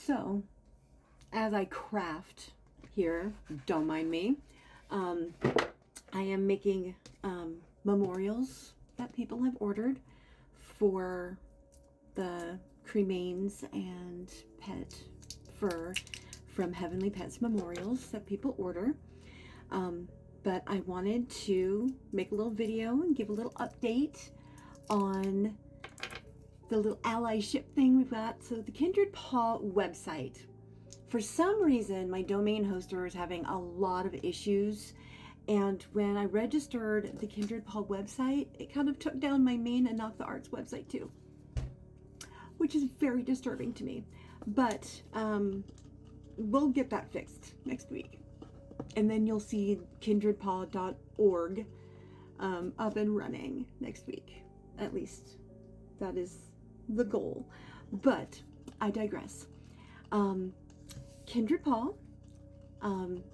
So, as I craft here, don't mind me, I am making memorials that people have ordered for the cremains and pet fur from Heavenly Pets Memorials that people order. But I wanted to make a little video and give a little update on the little allyship thing we've got. So the Kindred Paw website, for some reason, my domain hoster is having a lot of issues. And when I registered the Kindred Paw website, it kind of took down my main and Knock the Arts website too, which is very disturbing to me. But we'll get that fixed next week. And then you'll see kindredpaw.org up and running next week. At least that is the goal. But I digress. Kindred Paw,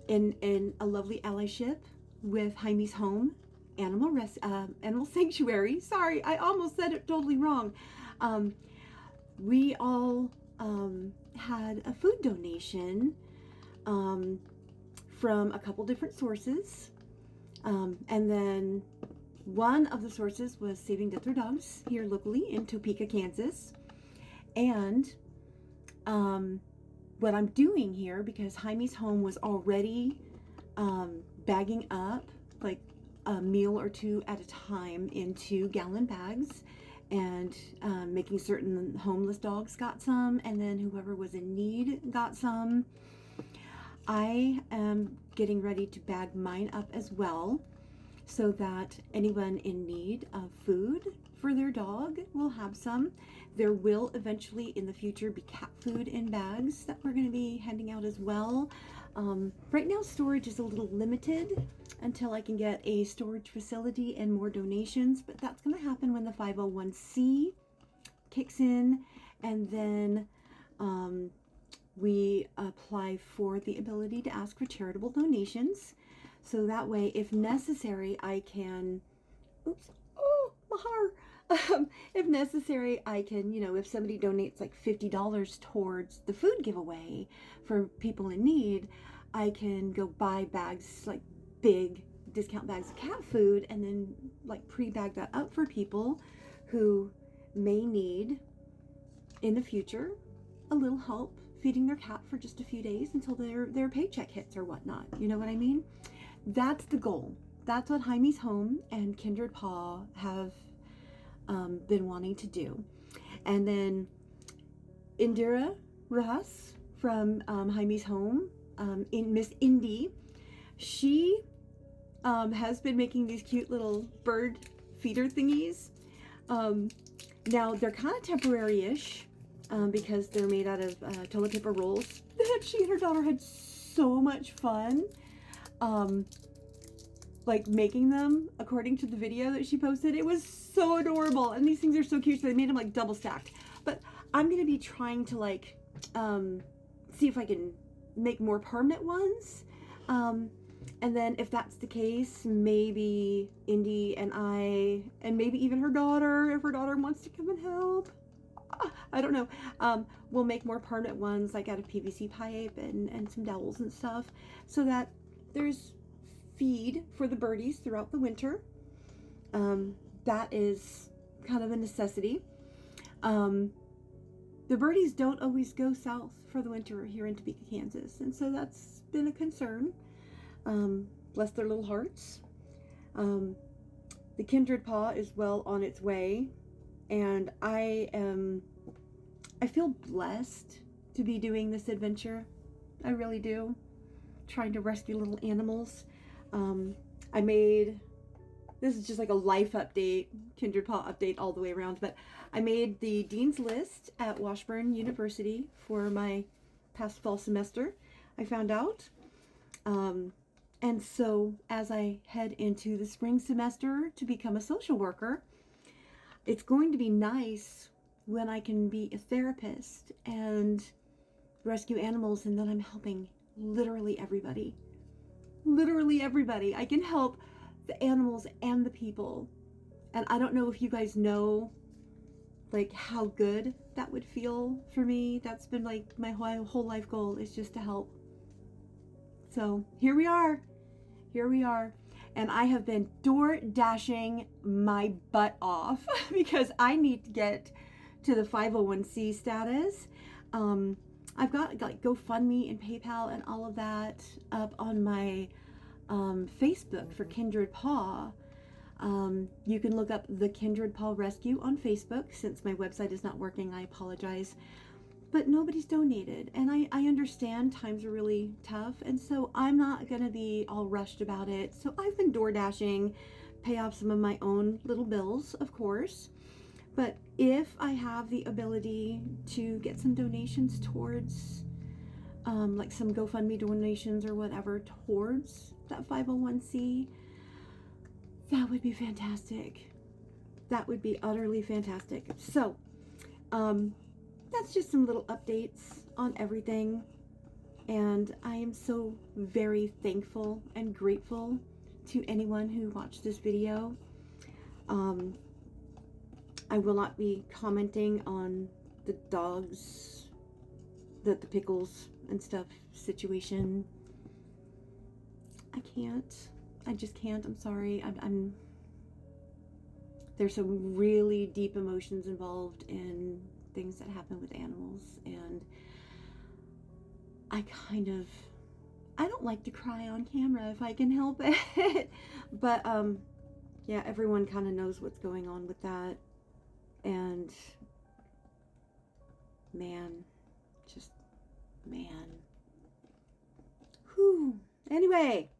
in a lovely allyship with Jaime's Home Animal Sanctuary. Sorry, I almost said it totally wrong. We all had a food donation from a couple different sources. And then one of the sources was Saving Death for Dogs here locally in Topeka, Kansas. And what I'm doing here, because Jaime's Home was already bagging up like a meal or two at a time into gallon bags and making certain homeless dogs got some, and then whoever was in need got some. I am getting ready to bag mine up as well, so that anyone in need of food for their dog will have some. There will eventually in the future be cat food in bags that we're going to be handing out as well. Right now storage is a little limited until I can get a storage facility and more donations, but that's going to happen when the 501c kicks in, and then we apply for the ability to ask for charitable donations. So that way, if necessary, I can, if necessary, I can, if somebody donates like $50 towards the food giveaway for people in need, I can go buy bags, like big discount bags of cat food, and then like pre-bag that up for people who may need in the future a little help feeding their cat for just a few days until their paycheck hits or whatnot. You know what I mean? That's the goal. That's what Jaime's Home and Kindred Paw have been wanting to do. And then Indira Rojas from Jaime's Home, in Miss Indy, she has been making these cute little bird feeder thingies. Now they're kind of temporary-ish because they're made out of toilet paper rolls. She and her daughter had so much fun like making them according to the video that she posted. It was so adorable, and these things are so cute, so they made them like double stacked. But I'm gonna be trying to like see if I can make more permanent ones, and then if that's the case, maybe Indy and I, and maybe even her daughter, if her daughter wants to come and help, I don't know, we'll make more permanent ones like out of PVC pipe and some dowels and stuff, so that there's feed for the birdies throughout the winter. That is kind of a necessity. The birdies don't always go south for the winter here in Topeka, Kansas, and so that's been a concern. Bless their little hearts. The Kindred Paw is well on its way, and I feel blessed to be doing this adventure. I really do. Trying to rescue little animals. I made, this is just like a life update, Kindred Paw update all the way around, but I made the Dean's List at Washburn University for my past fall semester, I found out. And so as I head into the spring semester to become a social worker, it's going to be nice when I can be a therapist and rescue animals, and then I'm helping literally everybody. Literally everybody. I can help the animals and the people. And I don't know if you guys know like how good that would feel for me. That's been like my whole life goal, is just to help. So here we are. And I have been door dashing my butt off because I need to get to the 501c status. I've got like GoFundMe and PayPal and all of that up on my Facebook for Kindred Paw. You can look up the Kindred Paw Rescue on Facebook. Since my website is not working, I apologize. But nobody's donated, and I understand times are really tough, and so I'm not going to be all rushed about it. So I've been door dashing, pay off some of my own little bills, of course. But if I have the ability to get some donations towards, like some GoFundMe donations or whatever, towards that 501c, that would be fantastic. That would be utterly fantastic. So, that's just some little updates on everything. And I am so very thankful and grateful to anyone who watched this video. I will not be commenting on the dogs, the pickles and stuff situation. I can't. I just can't. I'm sorry. There's some really deep emotions involved in things that happen with animals, and I don't like to cry on camera if I can help it. But yeah, everyone kind of knows what's going on with that, and man, whew. Anyway,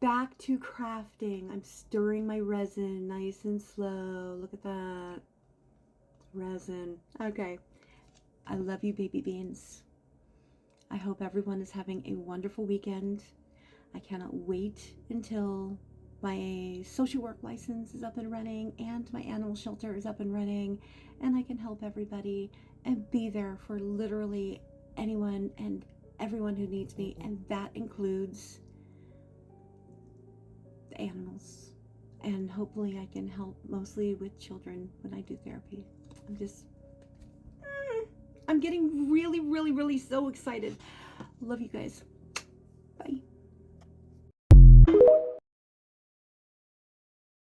back to crafting. I'm stirring my resin nice and slow. Look at that resin. Okay, I love you, baby beans. I hope everyone is having a wonderful weekend. I cannot wait until my social work license is up and running and my animal shelter is up and running, and I can help everybody and be there for literally anyone and everyone who needs me, and that includes the animals. And hopefully I can help mostly with children when I do therapy. I'm getting really so excited. Love you guys.